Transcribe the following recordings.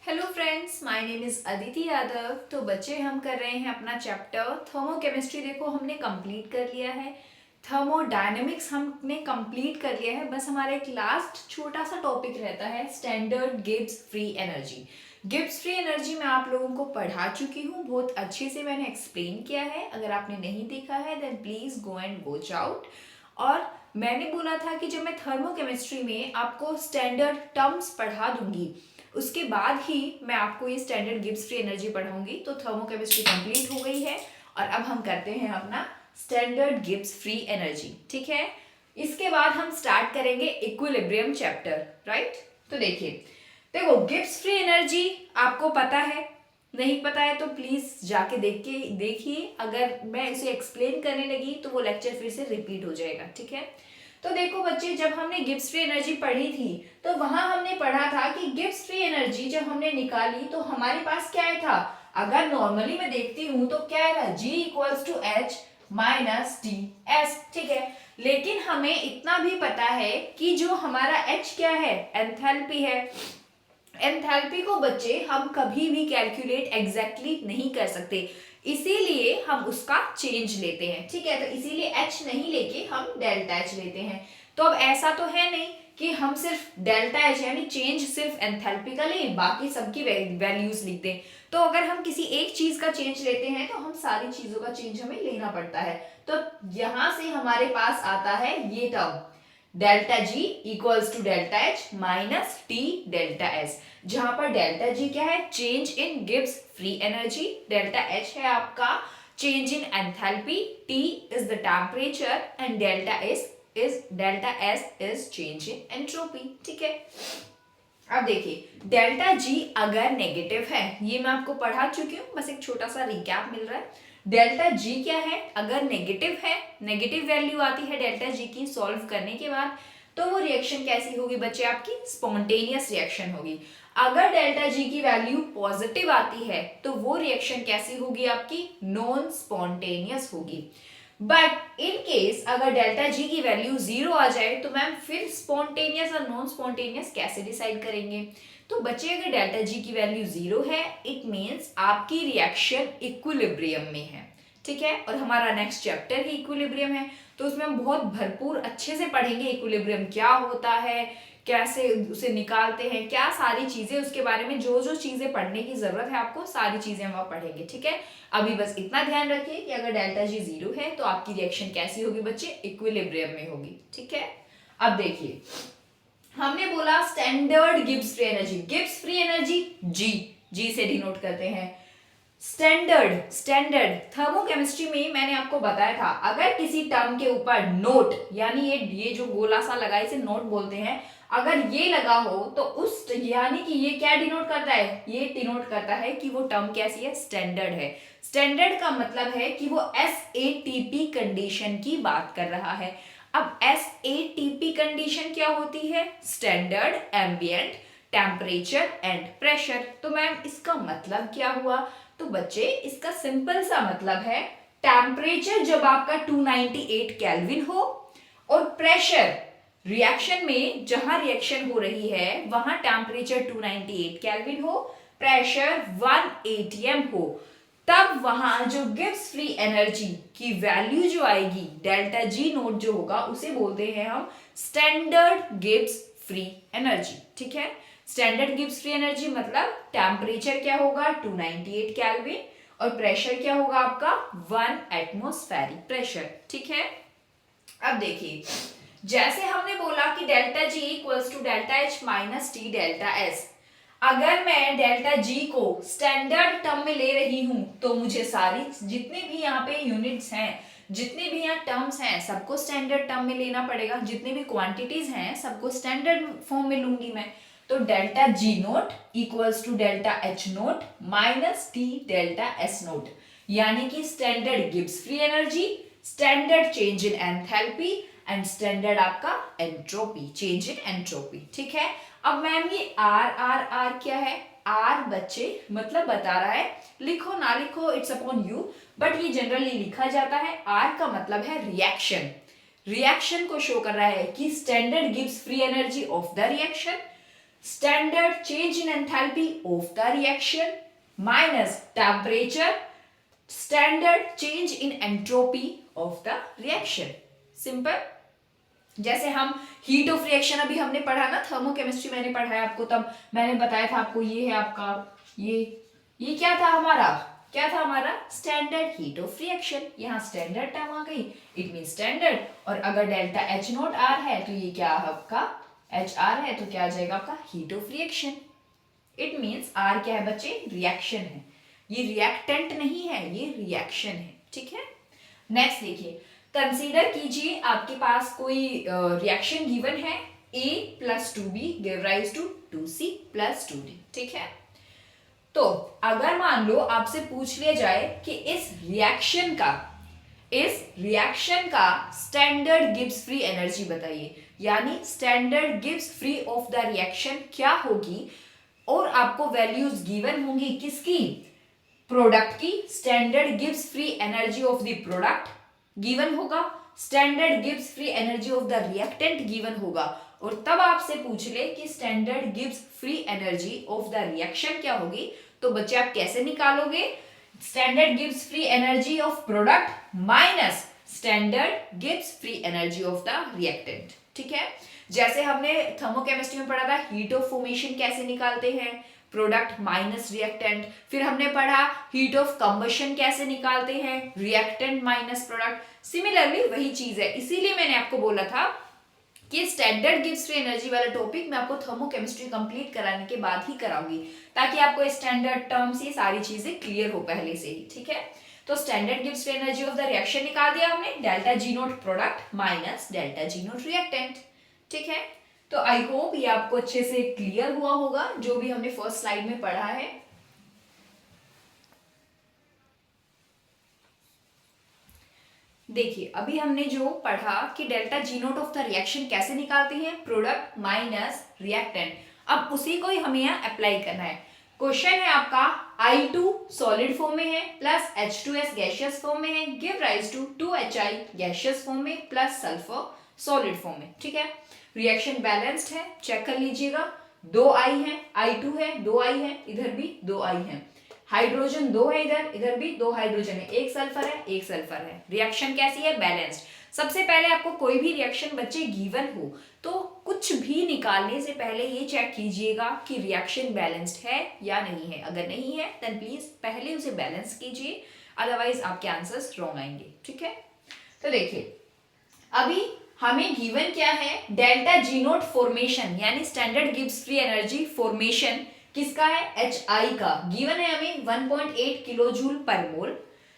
Hello friends, my name is Aditi Yadav. तो बच्चे हम कर रहे हैं अपना चैप्टर थर्मोकेमिस्ट्री। देखो हमने कंप्लीट कर लिया है। थर्मोडायनेमिक्स हमने कंप्लीट कर लिया है। बस हमारा एक लास्ट छोटा सा टॉपिक रहता है, standard Gibbs free energy. Gibbs free energy मैं आप लोगों को पढ़ा चुकी हूँ, बहुत अच्छे से मैंने एक्सप्लेन किया है। अगर आपने नहीं देखा है then please go and watch out. और मैंने बोला था कि जब मैं थर्मोकेमिस्ट्री में आपको स्टैंडर्ड टर्म्स पढ़ा दूंगी उसके बाद ही मैं आपको ये स्टैंडर्ड गिब्स फ्री एनर्जी पढ़ाऊंगी। तो थर्मोकेमिस्ट्री कंप्लीट हो गई है और अब हम करते हैं अपना स्टैंडर्ड गिब्स फ्री एनर्जी। ठीक है, इसके बाद हम स्टार्ट करेंगे इक्विलिब्रियम चैप्टर। राइट, तो देखो गिब्स फ्री एनर्जी आपको पता है, नहीं पता है तो प्लीज जाके देखिए। अगर मैं इसे एक्सप्लेन करने लगी तो वो लेक्चर फिर से रिपीट हो जाएगा। ठीक है, तो देखो बच्चे, जब हमने गिब्स फ्री एनर्जी पढ़ी थी तो वहां हमने पढ़ा था कि गिब्स फ्री एनर्जी जब हमने निकाली तो हमारे पास क्या था। अगर नॉर्मली मैं देखती हूं तो क्या था, G equals to H minus T S. ठीक है, लेकिन हमें इतना भी पता है कि जो हमारा H क्या है, एंथैल्पी है। एंथैल्पी को बच्चे हम कभी भी कैलकुलेट एग्जैक्टली नहीं कर सकते, इसीलिए हम उसका चेंज लेते हैं। ठीक है, तो इसीलिए H नहीं लेके हम डेल्टा H लेते हैं। तो अब ऐसा तो है नहीं कि हम सिर्फ डेल्टा H यानी चेंज सिर्फ एंथैल्पी का लें, बाकी सबकी वैल्यूज लिख दें। तो अगर हम किसी एक चीज का चेंज लेते हैं तो हम सारी चीजों का चेंज हमें लेना पड़ता है। तो यहां से हमारे पास आता है ये term delta G equals to delta H minus T delta S, जहां पर डेल्टा G क्या है, change in Gibbs free energy, delta H है आपका change in enthalpy, T is the temperature and delta S is change in entropy. ठीक है, अब देखिए डेल्टा G अगर नेगेटिव है, ये मैं आपको पढ़ा चुकी हूँ, बस एक छोटा सा रिकैप मिल रहा है। डेल्टा G क्या है, अगर नेगेटिव है, नेगेटिव वैल्यू आती है डेल्टा G की सॉल्व करने के बाद, तो वो रिएक्शन कैसी होगी बच्चे, आपकी स्पॉन्टेनियस रिएक्शन होगी। अगर डेल्टा G की वैल्यू पॉजिटिव आती है तो वो रिएक्शन कैसी होगी, आपकी नॉन स्पॉन्टेनियस होगी। बट इन केस अगर डेल्टा G की वैल्यू 0 आ जाए तो मैम फिर स्पॉन्टेनियस और नॉन स्पॉन्टेनियस कैसे डिसाइड करेंगे। तो बच्चे अगर डेल्टा G की वैल्यू 0 है, इट मीन्स आपकी रिएक्शन इक्विलिब्रियम में है। ठीक है, और हमारा नेक्स्ट चैप्टर ही इक्विलिब्रियम है, तो उसमें हम बहुत भरपूर अच्छे से पढ़ेंगे इक्विलिब्रियम क्या होता है, कैसे उसे निकालते हैं, क्या सारी चीजें उसके बारे में, जो जो चीजें पढ़ने की जरूरत है आपको, सारी चीजें हम पढ़ेंगे। ठीक है, अभी बस इतना ध्यान रखिए कि अगर डेल्टा G 0 है तो आपकी रिएक्शन कैसी होगी बच्चे, इक्विलिब्रियम में होगी। ठीक है, अब देखिए हमने बोला standard Gibbs free energy, Gibbs free energy G से डिनोट करते हैं। स्टैंडर्ड थर्मोकेमिस्ट्री में मैंने आपको बताया था, अगर किसी टर्म के ऊपर नोट यानी ये जो गोला सा लगा इसे नोट बोलते हैं, अगर ये लगा हो तो उस यानी कि ये क्या डिनोट करता है, ये डिनोट करता है कि वो टर्म कैसी है, स्टैंडर्ड है। स्टैंडर्ड का मतलब है कि वो SATP कंडीशन की बात कर रहा है। अब SATP कंडीशन क्या होती है, standard ambient temperature and pressure. तो मैम इसका मतलब क्या हुआ, तो बच्चे इसका सिंपल सा मतलब है टेम्परेचर जब आपका 298 केल्विन हो और प्रेशर रिएक्शन में जहां रिएक्शन हो रही है वहां टेम्परेचर 298 केल्विन हो, प्रेशर 1 atm हो, तब वहां जो गिब्स फ्री एनर्जी की वैल्यू जो आएगी, डेल्टा G नोट जो होगा, उसे बोलते हैं हम स्टैंडर्ड गिब्स फ्री एनर्जी। ठीक है, स्टैंडर्ड गिब्स फ्री एनर्जी मतलब टेम्परेचर क्या होगा 298 केल्विन और प्रेशर क्या होगा आपका 1 एटमॉस्फेरिक प्रेशर। ठीक है, अब देखिए जैसे हमने बोला कि delta G equals to delta H minus T delta S, अगर मैं डेल्टा G को स्टैंडर्ड टर्म में ले रही हूं तो मुझे सारी जितने भी यहाँ पे यूनिट्स हैं, जितने भी यहाँ टर्म्स हैं, सबको स्टैंडर्ड टर्म में लेना पड़ेगा। जितने भी क्वांटिटीज हैं सबको स्टैंडर्ड फॉर्म में लूंगी मैं। तो delta G nought equals to delta H nought minus T delta S nought, यानी कि standard Gibbs free energy, standard change in enthalpy and standard आपका एंट्रोपी, चेंज इन एंट्रोपी। ठीक है, अब मैम ये R क्या है, R बच्चे मतलब बता रहा है, लिखो ना लिखो इट्स अपॉन यू, बट ये जनरली लिखा जाता है। R का मतलब है रिएक्शन, रिएक्शन को शो कर रहा है कि standard gives free energy of the reaction, standard change in enthalpy of the reaction minus temperature standard change in entropy of the reaction. Simple. जैसे हम हीट ऑफ रिएक्शन अभी हमने पढ़ा ना, थर्मोकेमिस्ट्री मैंने पढ़ाया आपको, तब मैंने बताया था आपको ये है आपका ये क्या था हमारा स्टैंडर्ड हीट ऑफ रिएक्शन। यहाँ स्टैंडर्ड टर्म आ गई, इट मीन स्टैंडर्ड। और अगर डेल्टा एच नॉट आर है तो ये क्या है आपका एच आर है, तो क्या आ जाएगा आपका heat of reaction. It means R क्या है बच्चे, रिएक्शन है, ये रिएक्टेंट नहीं है, ये रिएक्शन है। ठीक है। नेक्स्ट देखिए, कंसीडर कीजिए आपके पास कोई रिएक्शन गिवन है, A + 2B give rise to 2C + 2D। ठीक है। तो अगर मान लो आपसे पूछ लिया जाए कि इस रिएक्शन का स्टैंडर्ड गिब्स फ्री एनर्जी बताइए, यानी standard Gibbs free of the reaction क्या होगी, और आपको वैल्यूज गिवन होंगी किसकी, प्रोडक्ट की। Standard Gibbs free energy of the product given होगा, standard Gibbs free energy of the reactant given होगा, और तब आपसे पूछ ले कि standard Gibbs free energy of the reaction क्या होगी, तो बच्चे आप कैसे निकालोगे, standard Gibbs free energy of product minus standard Gibbs free energy of the reactant. ठीक है। जैसे हमने थर्मोकेमिस्ट्री में पढ़ा था हीट ऑफ फॉर्मेशन कैसे निकालते हैं, प्रोडक्ट माइनस रिएक्टेंट। फिर हमने पढ़ा हीट ऑफ कंबशन कैसे निकालते हैं, रिएक्टेंट माइनस प्रोडक्ट। सिमिलरली वही चीज है, इसीलिए मैंने आपको बोला था कि स्टैंडर्ड गिब्स फ्री एनर्जी वाला टॉपिक मैं आपको थर्मोकेमिस्ट्री कंप्लीट कराने के बाद ही कराऊंगी, ताकि आपको स्टैंडर्ड टर्म्स ये सारी चीजें क्लियर हो पहले से ही। ठीक है। तो standard Gibbs free energy of the reaction निकाल दिया हमने, delta G not product minus delta G not reactant. ठीक है। तो आई होप ये आपको अच्छे से क्लियर हुआ होगा जो भी हमने फर्स्ट स्लाइड में पढ़ा है। देखिए अभी हमने जो पढ़ा कि delta G not of the reaction कैसे निकालते हैं, प्रोडक्ट माइनस रिएक्टेंट। अब उसी को ही हमें यहाँ अप्लाई करना है। क्वेश्चन है आपका I2 सॉलिड फॉर्म में है प्लस H2S गैसियस फॉर्म में है, give rise to 2HI gaseous form में प्लस सल्फर सॉलिड फॉर्म में। ठीक है। रिएक्शन बैलेंस्ड है, चेक कर लीजिएगा। 2 I है, I2 है, 2 I है, इधर भी 2 I है, हाइड्रोजन 2 है, इधर भी 2 हाइड्रोजन है, एक सल्फर है, एक सल्फर है। रिएक्शन कैसी है, बैलेंस्ड। सबसे पहले आपको कोई भी रिएक्शन बच्चे गिवन हो तो कुछ भी निकालने से पहले ये चेक कीजिएगा कि रिएक्शन बैलेंस्ड है या नहीं है। अगर नहीं है देन प्लीज पहले उसे बैलेंस कीजिए, अदरवाइज आपके आंसर्स रॉन्ग आएंगे। ठीक है। तो देखिए अभी हमें गिवन क्या है, डेल्टा जी नॉट फॉर्मेशन यानी standard Gibbs free energy formation किसका है, HI का। गिवन है हमें 1.8 kilo joule per mole.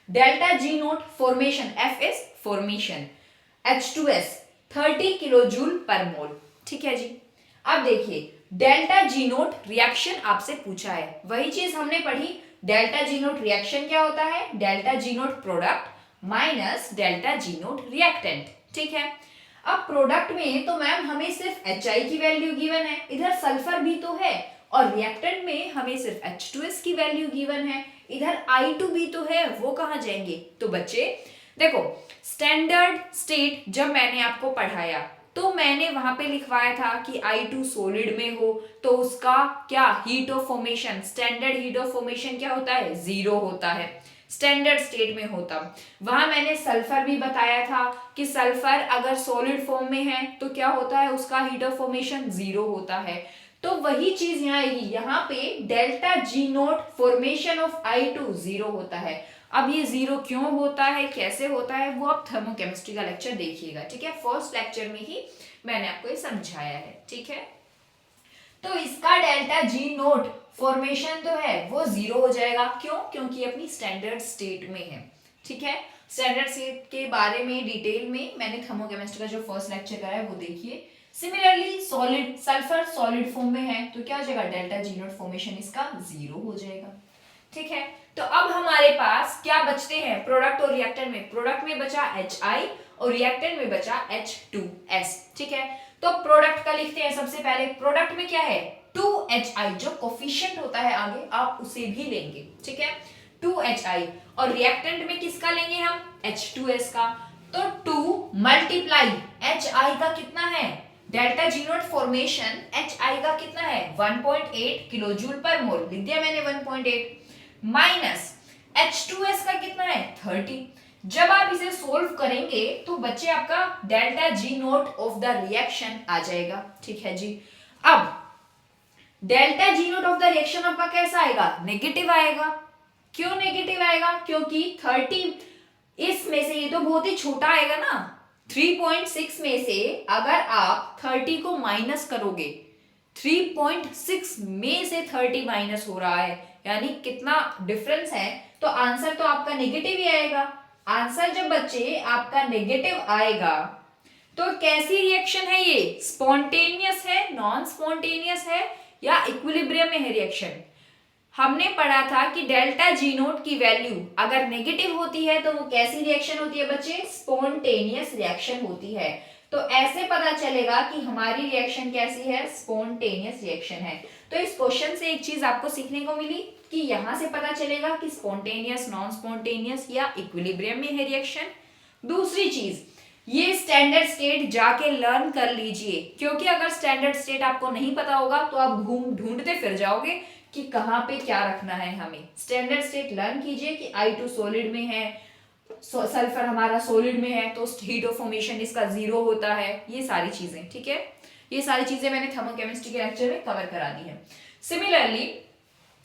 Delta G nought formation, FS formation, H2S 30 kilo joule per mole. ठीक है जी। अब देखिए डेल्टा जी नॉट रिएक्शन आपसे पूछा है, वही चीज हमने पढ़ी। डेल्टा जी नॉट रिएक्शन क्या होता है, delta G not product minus delta G not reactant. ठीक है। अब प्रोडक्ट में तो मैम हमें सिर्फ HI की वैल्यू गिवन है, इधर सल्फर भी तो है, और रिएक्टेंट में हमें सिर्फ H2S की वैल्यू गिवन है, इधर I2 भी तो है, वो कहाँ जाएंगे। तो बच्चे देखो स्टैंडर्ड स्टेट जब मैंने आपको पढ़ाया तो मैंने वहां पे लिखवाया था कि I2 सॉलिड में हो तो उसका क्या heat of formation, standard heat of formation क्या होता है, 0 होता है। स्टैंडर्ड स्टेट में होता, वहां मैंने सल्फर भी बताया था कि सल्फर अगर सॉलिड फॉर्म में है तो क्या होता है, उसका हीट ऑफ फॉर्मेशन 0 होता है। तो वही चीज यहाँ आएगी, यहाँ पे delta G nought formation of I2 0 होता है। अब ये 0 क्यों होता है, कैसे होता है, वो आप थर्मोकेमिस्ट्री का लेक्चर देखिएगा। ठीक है। फर्स्ट लेक्चर में ही मैंने आपको ये समझाया है। ठीक है। तो इसका डेल्टा जी नॉट फॉर्मेशन तो है वो 0 हो जाएगा, क्यों, क्योंकि अपनी स्टैंडर्ड स्टेट में है। ठीक है। स्टैंडर्ड स्टेट के बारे में डिटेल में मैंने थर्मोकेमिस्ट्री का जो फर्स्ट लेक्चर करा है वो देखिए। Similarly solid, sulphur solid form में है तो क्या हो जाएगा, डेल्टा जी नॉट फॉर्मेशन इसका 0 हो जाएगा। ठीक है। तो अब हमारे पास क्या बचते हैं, प्रोडक्ट और रिएक्टेंट में। प्रोडक्ट में बचा HI और रिएक्टेंट में बचा H2S। ठीक है। तो प्रोडक्ट का लिखते हैं सबसे पहले। प्रोडक्ट में क्या है, 2HI, जो कोफिशिएंट होता है आगे आप उसे भी लेंगे। ठीक है। 2HI। और रिएक्टेंट में किसका लेंगे हम, H2S का। तो 2 मल्टीप्लाई HI का कितना है, delta G nought formation HI का कितना है 1.8 किलो जूल पर मोल, लिख दिया मैंने 1.8 माइनस H2S का कितना है 30। जब आप इसे सोल्व करेंगे तो बच्चे आपका delta G nought of the reaction आ जाएगा। ठीक है जी। अब delta G nought of the reaction आपका कैसा आएगा, नेगेटिव आएगा। क्यों नेगेटिव आएगा, क्योंकि 30 इसमें से ये तो बहुत ही छोटा आएगा ना, 3.6 में से अगर आप 30 को माइनस करोगे, 3.6 में से 30 माइनस हो रहा है, यानी कितना डिफरेंस है, तो आंसर तो आपका नेगेटिव ही आएगा। आंसर जब बच्चे आपका नेगेटिव आएगा तो कैसी रिएक्शन है ये, स्पॉन्टेनियस है, नॉन स्पॉन्टेनियस है या इक्विलिब्रियम में है रिएक्शन। हमने पढ़ा था कि डेल्टा जी नोट की वैल्यू अगर नेगेटिव होती है तो वो कैसी रिएक्शन होती है बच्चे, स्पॉन्टेनियस रिएक्शन होती है। तो ऐसे पता चलेगा कि हमारी रिएक्शन कैसी है, स्पॉन्टेनियस रिएक्शन है। तो इस क्वेश्चन से एक चीज आपको सीखने को मिली कि यहां से पता चलेगा कि स्पॉन्टेनियस, नॉन स्पॉन्टेनियस या इक्विलिब्रियम में है रिएक्शन। दूसरी चीज, ये स्टैंडर्ड स्टेट जाके लर्न कर लीजिए, क्योंकि अगर स्टैंडर्ड स्टेट आपको नहीं पता होगा तो आप ढूंढते फिर जाओगे कि कहाँ पे क्या रखना है हमें। स्टैंडर्ड स्टेट लर्न कीजिए कि I2 सॉलिड में है, सल्फर हमारा सॉलिड में है, तो हीट ऑफ फॉर्मेशन इसका 0 होता है, ये सारी चीजें। ठीक है, ये सारी चीजें मैंने थर्मोकेमिस्ट्री के लेक्चर में कवर करा दी है। सिमिलरली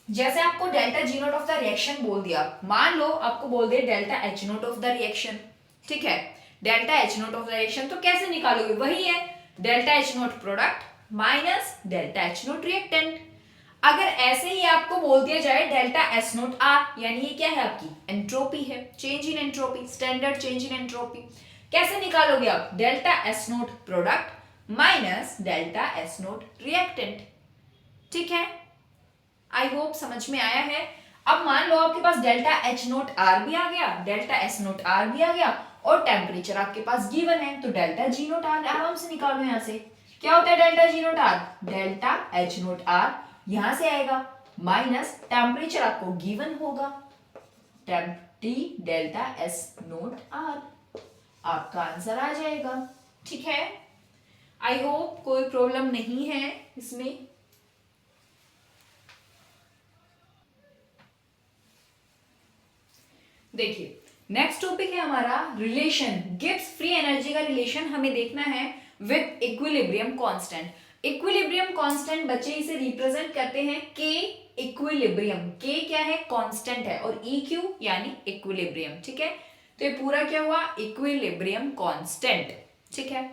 जैसे आपको delta G nought of the reaction बोल दिया, मान लो आपको बोल दे delta H nought of the reaction. ठीक है, delta H nought of the reaction तो कैसे निकालोगे, वही है delta H nought product minus delta H nought reactant. अगर ऐसे ही आपको बोल दिया जाए डेल्टा एस नोट आर, यानी ये क्या है, आपकी एंट्रोपी है, change in entropy, standard change in entropy. कैसे निकालोगे आप, delta S nought product minus delta S nought reactant. ठीक है, आई होप समझ में आया है। अब मान लो आपके पास डेल्टा एच नोट आर भी आ गया, डेल्टा एस नोट आर भी आ गया और टेम्परेचर आपके पास गिवन है, तो डेल्टा जी नोट आर आराम से निकालो। यहां से क्या होता है delta G nought R, delta H nought R यहां से आएगा माइनस टेम्परेचर आपको गिवन होगा, temp T delta S nought R, आपका आंसर आ जाएगा। ठीक है, आई होप कोई प्रॉब्लम नहीं है इसमें। देखिए नेक्स्ट टॉपिक है हमारा रिलेशन, गिब्स फ्री एनर्जी का रिलेशन हमें देखना है with equilibrium constant. Equilibrium constant बच्चे इसे रिप्रेजेंट करते हैं के इक्विलिब्रियम, के क्या है, कांस्टेंट है, और EQ यानी इक्विलिब्रियम। ठीक है, तो ये पूरा क्या हुआ, इक्विलिब्रियम कांस्टेंट। ठीक है,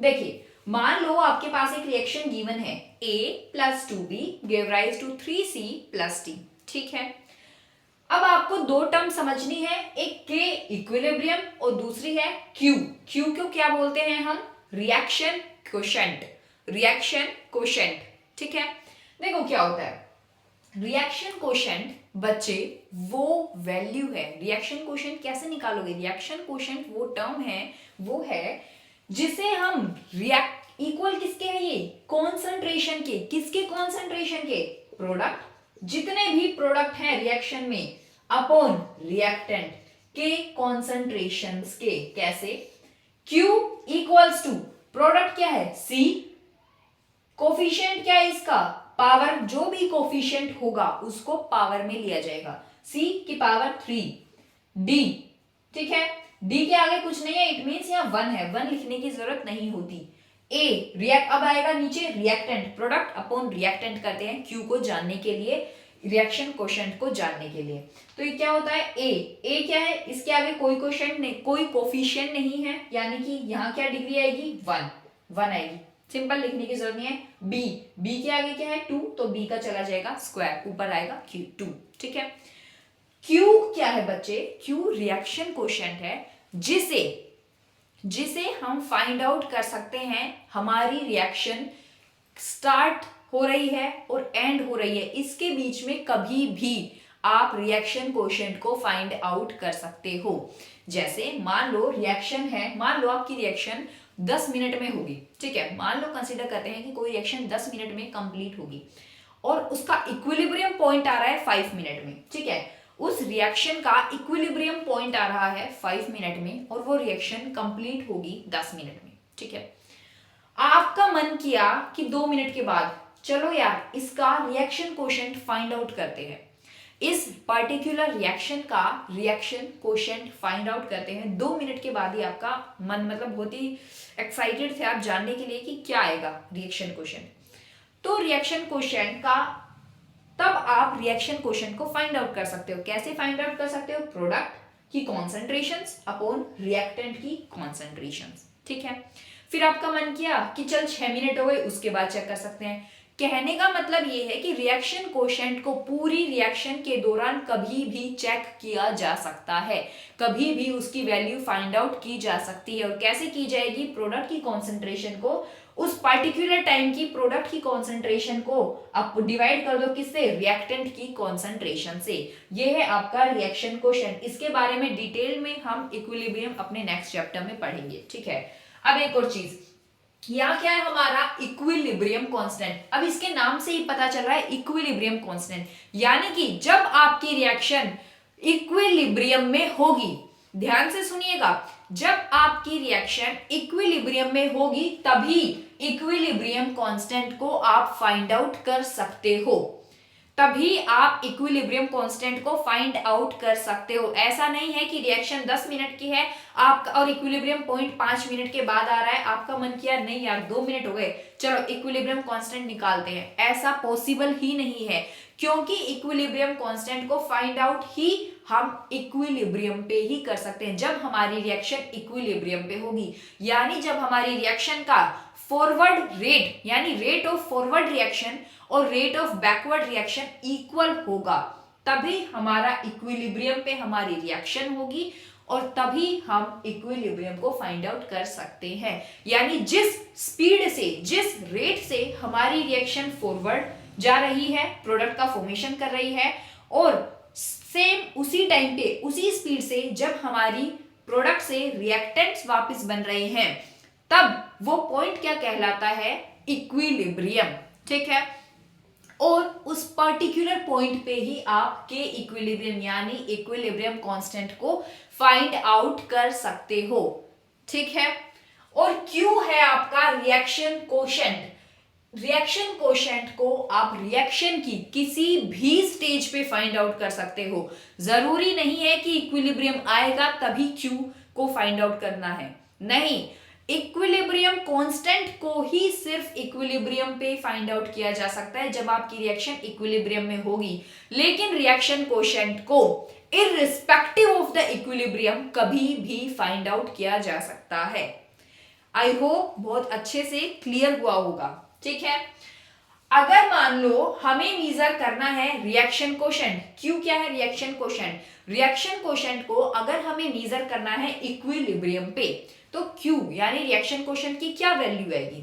देखिए मान लो आपके पास एक रिएक्शन गिवन है, A + 2B give rise to 3C + T। ठीक है, अब आपको दो टर्म समझनी है, एक के इक्विलिब्रियम और दूसरी है क्यू। क्यू को क्या बोलते हैं हम, रिएक्शन कोशेंट, रिएक्शन कोशेंट। ठीक है, देखो क्या होता है रिएक्शन कोशेंट बच्चे, वो वैल्यू है। रिएक्शन कोशेंट कैसे निकालोगे, रिएक्शन कोशेंट वो टर्म है, वो है जिसे हम रिएक्ट इक्वल किसके है, ये कॉन्सेंट्रेशन के, किसके कॉन्सेंट्रेशन के, प्रोडक्ट, जितने भी प्रोडक्ट हैं रिएक्शन में अपॉन रिएक्टेंट के कॉन्सेंट्रेशंस के। कैसे, Q इक्वल्स टू प्रोडक्ट क्या है C, कोफिशिएंट क्या है इसका, पावर, जो भी कोफिशिएंट होगा उसको पावर में लिया जाएगा, C की पावर 3, D। ठीक है, D के आगे कुछ नहीं है, इट मींस यहाँ 1 है, 1 लिखने की जरूरत नहीं होती। A रिएक्ट, अब आएगा नीचे रिएक्टेंट, प्रोडक्ट अपॉन रिएक्टेंट करते हैं Q को जानने के लिए, रिएक्शन कोशेंट को जानने के लिए। तो ये क्या होता है, A क्या है, इसके आगे कोई कोशेंट नहीं, कोई कोफिशिएंट नहीं है, यानी कि यहाँ क्या डिग्री आएगी, 1 आएगी, सिंपल, लिखने की जरूरत नहीं है। B के आगे क्या है 2, तो B का चला जाएगा स्क्वायर, ऊपर आएगा Q2। ठीक है, Q क्या है बच्चे, Q रिएक्शन कोशेंट है जिसे हम फाइंड आउट कर सकते हैं हमारी रिएक्शन स्टार्ट हो रही है और एंड हो रही है, इसके बीच में कभी भी आप रिएक्शन कोशेंट को फाइंड आउट कर सकते हो। जैसे मान लो रिएक्शन है, मान लो आपकी रिएक्शन 10 मिनट में होगी। ठीक है, मान लो कंसीडर करते हैं कि कोई रिएक्शन 10 मिनट में कंप्लीट होगी और उसका इक्विलिब्रियम पॉइंट आ रहा है 5 मिनट में। ठीक है, उस रिएक्शन का इक्विलिब्रियम पॉइंट आ रहा है 5 मिनट में और वो रिएक्शन कंप्लीट होगी 10 मिनट में। ठीक है, आपका मन किया कि 2 मिनट के बाद चलो यार इसका रिएक्शन कोशेंट फाइंड आउट करते हैं। इस पर्टिकुलर रिएक्शन का रिएक्शन कोशेंट फाइंड आउट करते हैं। 2 मिनट के बाद ही आपका मन मतलब बहुत ही एक्साइटेड थे आप जानने के लिए कि क्या आएगा रिएक्शन कोशेंट। तो रिएक्शन कोशेंट का तब आप रिएक्शन कोशेंट को फाइंड आउट कर सकते हो। कैसे फाइंड आउट कर सकते हो? प्रोडक्ट की कॉन्सेंट्रेशंस अपॉन रिएक्टेंट की कॉन्सेंट्रेशंस। ठीक है, फिर आपका मन किया कि चल 6 मिनट हो गए, उसके बाद चेक कर सकते हैं। कहने का मतलब ये है कि रिएक्शन कोशेंट को पूरी रिएक्शन के दौरान कभी भी चेक किया जा सकता है, कभी भी उसकी वैल्यू फाइंड आउट की जा सकती है। और कैसे की जाएगी? प्रोडक्ट की कॉन्सेंट्रेशन को उस पर्टिकुलर टाइम की प्रोडक्ट की कॉन्सेंट्रेशन को आप डिवाइड कर दो किससे? रिएक्टेंट की कॉन्सेंट्रेशन से। ये है आपका रिएक्शन कोशेंट। इसके बारे में डिटेल में हम इक्विलिब्रियम अपने नेक्स्ट चैप्टर में पढ़ेंगे। ठीक है, अब एक और चीज, यहाँ क्या है हमारा इक्विलिब्रियम कांस्टेंट। अब इसके नाम से ही पता चल रहा है इक्विलिब्रियम कांस्टेंट, यानी कि जब आपकी रिएक्शन इक्विलिब्रियम में होगी, ध्यान से सुनिएगा, जब आपकी रिएक्शन इक्विलिब्रियम में होगी तभी इक्विलिब्रियम कांस्टेंट को आप फाइंड आउट कर सकते हो। तभी आप इक्विलिब्रियम कांस्टेंट को फाइंड आउट कर सकते हो। ऐसा नहीं है कि रिएक्शन 10 मिनट की है आपका और इक्विलिब्रियम पॉइंट 5 मिनट के बाद आ रहा है, आपका मन किया नहीं यार 2 मिनट हो गए, चलो इक्विलिब्रियम कांस्टेंट निकालते हैं। ऐसा पॉसिबल ही नहीं है, क्योंकि इक्विलिब्रियम कांस्टेंट को फाइंड आउट ही हम इक्विलिब्रियम पे ही कर सकते हैं, जब हमारी रिएक्शन इक्विलिब्रियम पे होगी। यानी जब हमारी रिएक्शन का फॉरवर्ड रेट यानी रेट ऑफ फॉरवर्ड रिएक्शन और rate of backward reaction equal होगा, तभी हमारा इक्विलिब्रियम पे हमारी रिएक्शन होगी और तभी हम इक्विलिब्रियम को फाइंड आउट कर सकते हैं। यानी जिस स्पीड से, जिस रेट से हमारी रिएक्शन फॉरवर्ड जा रही है, प्रोडक्ट का फॉर्मेशन कर रही है, और सेम उसी टाइम पे उसी स्पीड से जब हमारी प्रोडक्ट से रिएक्टेंट्स वापस बन रहे हैं, तब वो पॉइंट क्या कहलाता है? इक्विलिब्रियम। ठीक है, और उस पर्टिकुलर पॉइंट पे ही आपके इक्विलिब्रियम यानी इक्विलिब्रियम कांस्टेंट को फाइंड आउट कर सकते हो। ठीक है, और क्यों है आपका रिएक्शन कोशेंट? रिएक्शन कोशेंट को आप रिएक्शन की किसी भी स्टेज पे फाइंड आउट कर सकते हो। जरूरी नहीं है कि इक्विलिब्रियम आएगा तभी क्यू को फाइंड आउट करना है, नहीं, इक्विलिब्रियम कांस्टेंट को ही सिर्फ इक्विलिब्रियम पे फाइंड आउट किया जा सकता है जब आपकी रिएक्शन इक्विलिब्रियम में होगी। लेकिन रिएक्शन कोशेंट को इररिस्पेक्टिव ऑफ द इक्विलिब्रियम कभी भी फाइंड आउट किया जा सकता है। आई होप बहुत अच्छे से क्लियर हुआ होगा। ठीक है, अगर मान लो हमें मेजर करना है रिएक्शन कोशेंट, क्यू क्या है? Reaction quotient. रिएक्शन कोशेंट को अगर हमें मेजर करना है इक्विलिब्रियम पे, तो क्यू यानी रिएक्शन कोशेंट की क्या वैल्यू आएगी?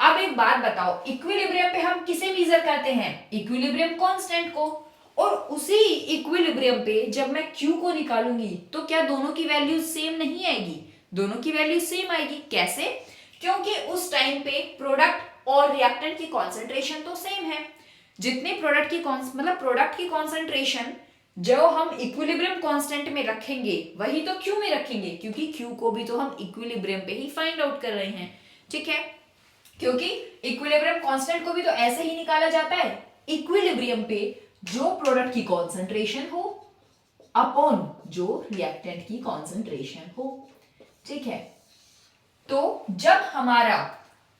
अब एक बात बताओ, इक्विलिब्रियम पे हम किसे मेजर करते हैं? इक्विलिब्रियम कांस्टेंट को। और उसी इक्विलिब्रियम पे जब मैं क्यू को निकालूंगी तो क्या दोनों की वैल्यू सेम नहीं आएगी? दोनों की वैल्यू सेम आएगी। कैसे? क्योंकि उस टाइम पे प्रोडक्ट और रिएक्टेंट की कॉन्सेंट्रेशन तो सेम है। जितने प्रोडक्ट की मतलब प्रोडक्ट की कॉन्सेंट्रेशन जो हम इक्विलिब्रियम कांस्टेंट में रखेंगे वही तो क्यू में रखेंगे, क्योंकि क्यू को भी तो हम इक्विलिब्रियम पे ही फाइंड आउट कर रहे हैं। ठीक है, क्योंकि इक्विलिब्रियम कांस्टेंट को भी तो ऐसे ही निकाला जाता है, इक्विलिब्रियम पे जो प्रोडक्ट की कॉन्सेंट्रेशन हो अपॉन जो रिएक्टेंट की कॉन्सेंट्रेशन हो। ठीक है, तो जब हमारा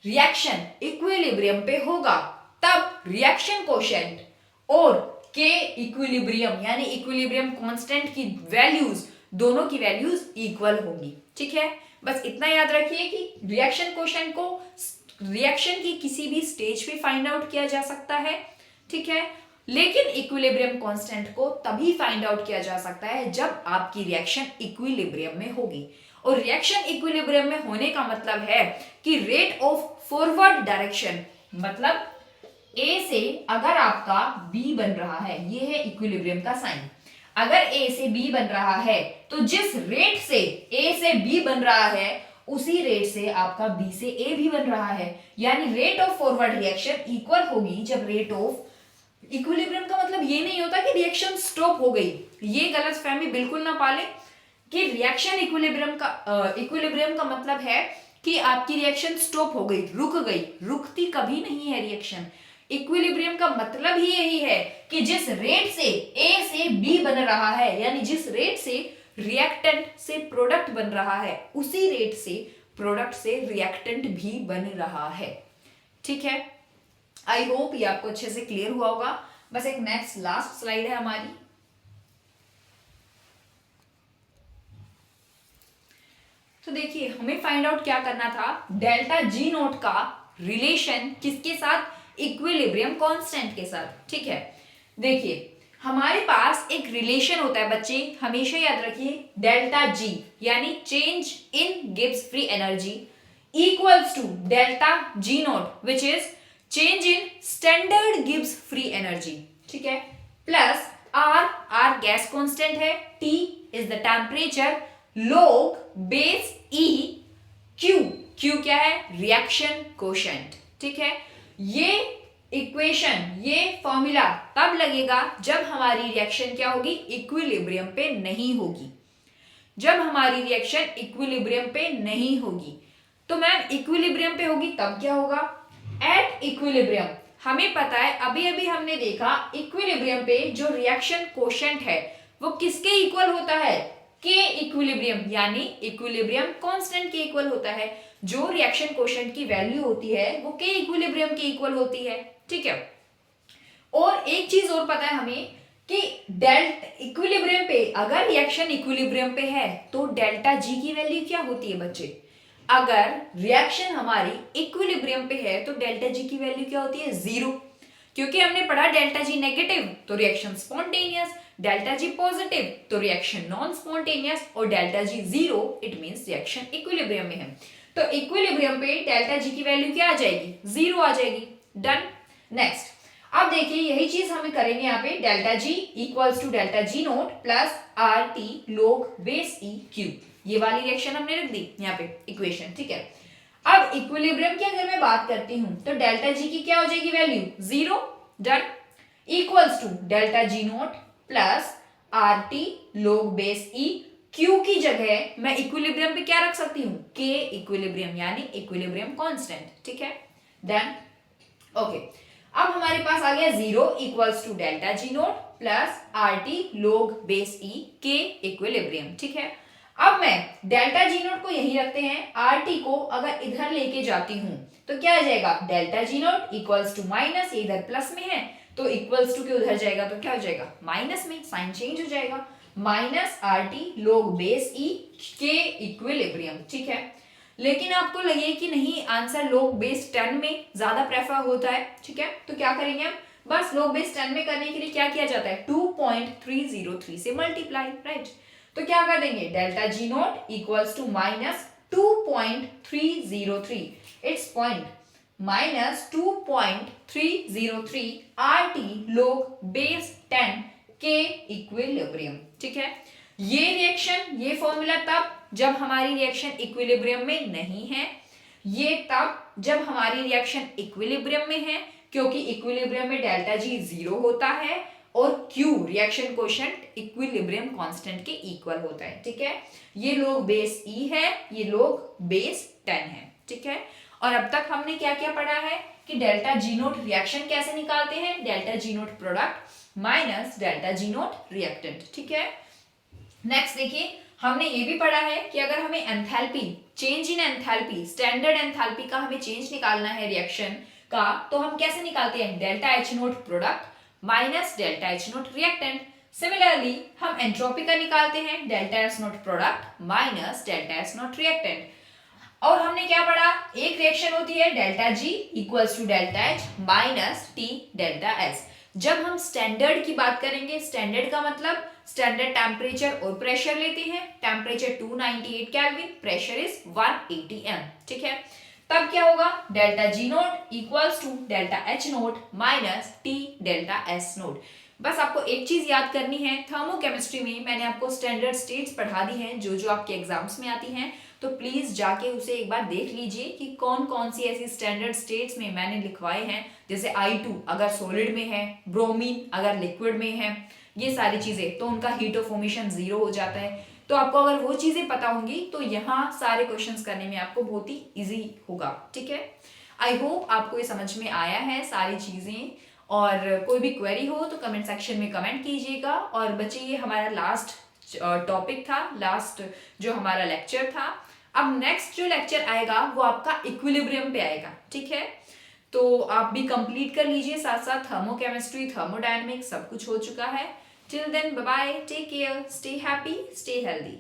रिएक्शन इक्विलिब्रियम पे होगा तब रिएक्शन कोशेंट और के इक्विलिब्रियम यानी इक्विलिब्रियम कांस्टेंट की वैल्यूज, दोनों की वैल्यूज इक्वल होंगी। ठीक है, बस इतना याद रखिए कि रिएक्शन कोशेंट को रिएक्शन की किसी भी स्टेज पे फाइंड आउट किया जा सकता है। ठीक है, लेकिन इक्विलिब्रियम कांस्टेंट को तभी फाइंड आउट किया जा सकता है जब आपकी रिएक्शन इक्विलिब्रियम में होगी। और रिएक्शन इक्विलिब्रियम में होने का मतलब है कि रेट ऑफ फॉरवर्ड डायरेक्शन, मतलब ए से अगर आपका बी बन रहा है, ये है इक्विलिब्रियम का साइन, अगर ए से बी बन रहा है तो जिस रेट से ए से बी बन रहा है उसी रेट से आपका बी से ए भी बन रहा है। यानी rate of forward reaction equal होगी जब रेट ऑफ इक्विलिब्रियम का मतलब ये नहीं होता कि रिएक्शन स्टॉप हो गई, ये गलतफहमी बिल्कुल ना पाले कि रिएक्शन इक्विलिब्रियम का मतलब है कि आपकी रिएक्शन स्टॉप हो गई, रुक गई। रुकती कभी नहीं है रिएक्शन। इक्विलिब्रियम का मतलब ही यही है कि जिस रेट से A से B बन रहा है, यानी जिस रेट से रिएक्टेंट से प्रोडक्ट बन रहा है, उसी रेट से प्रोडक्ट से रिएक्टेंट भी बन रहा है। ठीक है, आई होप ये आपको अच्छे से क्लियर हुआ होगा। बस एक नेक्स्ट लास्ट स्लाइड है हमारी। तो देखिए, हमें फाइंड आउट क्या करना था, डेल्टा जी नोट का रिलेशन किसके साथ, इक्विलिब्रियम कांस्टेंट के साथ। ठीक है, देखिए हमारे पास एक रिलेशन होता है बच्चे, हमेशा याद रखिए, डेल्टा जी यानी change in Gibbs free energy equals to delta G nought which is change in standard Gibbs free energy. ठीक है, प्लस आर गैस कांस्टेंट है, T is the temperature, log base E, Q क्या है, reaction quotient. ठीक है, ये equation, ये formula तब लगेगा जब हमारी रिएक्शन क्या होगी, इक्विलिब्रियम पे नहीं होगी। जब हमारी रिएक्शन इक्विलिब्रियम पे नहीं होगी, तो मैम इक्विलिब्रियम पे होगी तब क्या होगा, एट इक्विलिब्रियम हमें पता है, अभी अभी हमने देखा इक्विलिब्रियम पे जो रिएक्शन कोशेंट है वो किसके इक्वल होता है, के इक्विलिब्रियम, यानी इक्विलिब्रियम कांस्टेंट के इक्वल होता है। जो रिएक्शन कोशेंट की वैल्यू होती है वो के इक्विलिब्रियम के इक्वल होती है। ठीक है, और एक चीज और पता है हमें कि डेल्टा इक्विलिब्रियम पे, अगर रिएक्शन इक्विलिब्रियम पे है तो डेल्टा जी की वैल्यू क्या होती है बच्चे, अगर रिएक्शन हमारी इक्विलिब्रियम पे है तो डेल्टा जी की वैल्यू क्या होती है, 0, क्योंकि हमने पढ़ा डेल्टा जी नेगेटिव तो reaction spontaneous, delta G positive तो रिएक्शन नॉन स्पॉन्टेनियस, और delta G 0 it means reaction equilibrium में है। तो इक्विलिब्रियम पे डेल्टा जी की वैल्यू क्या आ जाएगी, 0 आ जाएगी। डन। नेक्स्ट, अब देखिए यही चीज हमें करेंगे यहाँ पे, delta G equals to delta G nought plus R T log base E Q, ये वाली रिएक्शन हमने रख दी यहाँ पे इक्वेशन। ठीक है, अब इक्विलिब्रियम की अगर मैं बात करती हूँ तो डेल्टा जी की क्या हो जाएगी value, 0। Done. Equals to delta G nought plus R T log base E, Q की जगह मैं इक्विलिब्रियम पे क्या रख सकती हूँ, के इक्विलिब्रियम यानी इक्विलिब्रियम कांस्टेंट। ठीक है, डन। ओके, अब हमारे पास आ गया 0 equals to delta G nought plus R T log base E, K equilibrium. ठीक है, अब मैं डेल्टा जी नोट को यही रखते हैं, आर टी को अगर इधर लेके जाती हूं तो क्या आ जाएगा, delta G nought equals to minus, इधर प्लस में है तो इक्वल्स टू के उधर जाएगा तो क्या हो जाएगा, माइनस में, साइन चेंज हो जाएगा, minus are T log base E K equilibrium. ठीक है, लेकिन आपको लगे कि नहीं आंसर लोग बेस 10 में ज्यादा प्रेफर होता है। ठीक है, तो क्या करेंगे हम, बस लोग बेस 10 में करने के लिए क्या किया जाता है, 2.303 से मल्टीप्लाई, राइट। तो क्या कर देंगे, delta G nought equals to minus 2.303, it's point minus 2.303 R T log base 10 K equilibrium. ठीक है, ये रिएक्शन, ये फॉर्मूला तब जब हमारी रिएक्शन इक्विलिब्रियम में नहीं है, ये तब जब हमारी रिएक्शन इक्विलिब्रियम में है, क्योंकि इक्विलिब्रियम में डेल्टा जी 0 होता है और Q reaction quotient equilibrium constant के इक्वल होता है। ठीक है, ये लोग बेस E है, ये लोग बेस 10 है। ठीक है, और अब तक हमने क्या क्या पढ़ा है कि डेल्टा जी नोट रिएक्शन कैसे निकालते हैं, delta G note product minus delta G note reactant. ठीक है, नेक्स्ट देखिए, हमने ये भी पढ़ा है कि अगर हमें enthalpy, change in enthalpy, standard enthalpy का हमें चेंज निकालना है रिएक्शन का, तो हम कैसे निकालते हैं, delta H nought product minus delta H nought reactant. Similarly हम एंट्रोपी का निकालते हैं, delta S nought product minus delta S nought reactant. और हमने क्या पढ़ा, एक रिएक्शन होती है delta G equals to delta H minus T delta S. जब हम स्टैंडर्ड की बात करेंगे, स्टैंडर्ड का मतलब स्टैंडर्ड टेम्परेचर और प्रेशर लेते हैं, temperature 298 kelvin, pressure is 180 m। ठीक है, तब क्या होगा, delta G nought equals to delta H nought minus T delta S nought. बस आपको एक चीज याद करनी है, थर्मोकेमिस्ट्री में मैंने आपको स्टैंडर्ड स्टेट्स पढ़ा दी हैं जो जो आपके एग्जाम्स में आती हैं, तो प्लीज जाके उसे एक बार देख लीजिए कि कौन कौन सी ऐसी स्टैंडर्ड स्टेट्स में मैंने लिखवाए हैं, जैसे I2 अगर सॉलिड में है, ब्रोमीन अगर लिक्विड में है, ये सारी चीजें, तो उनका हीट ऑफ फॉर्मेशन 0 हो जाता है। तो आपको अगर वो चीजें पता होंगी तो यहाँ सारे क्वेश्चंस करने में आपको बहुत ही इजी होगा। ठीक है, आई होप आपको ये समझ में आया है सारी चीज़ें, और कोई भी क्वेरी हो तो कमेंट सेक्शन में कमेंट कीजिएगा। और बच्चे ये हमारा लास्ट टॉपिक था, लास्ट जो हमारा लेक्चर था। अब नेक्स्ट जो लेक्चर आएगा वो आपका इक्विलिब्रियम पे आएगा, ठीक है। तो आप भी कंप्लीट कर लीजिए, साथ साथ थर्मोकेमिस्ट्री, थर्मोडायनेमिक्स सब कुछ हो चुका है। Till then bye bye, take care, stay happy, stay healthy.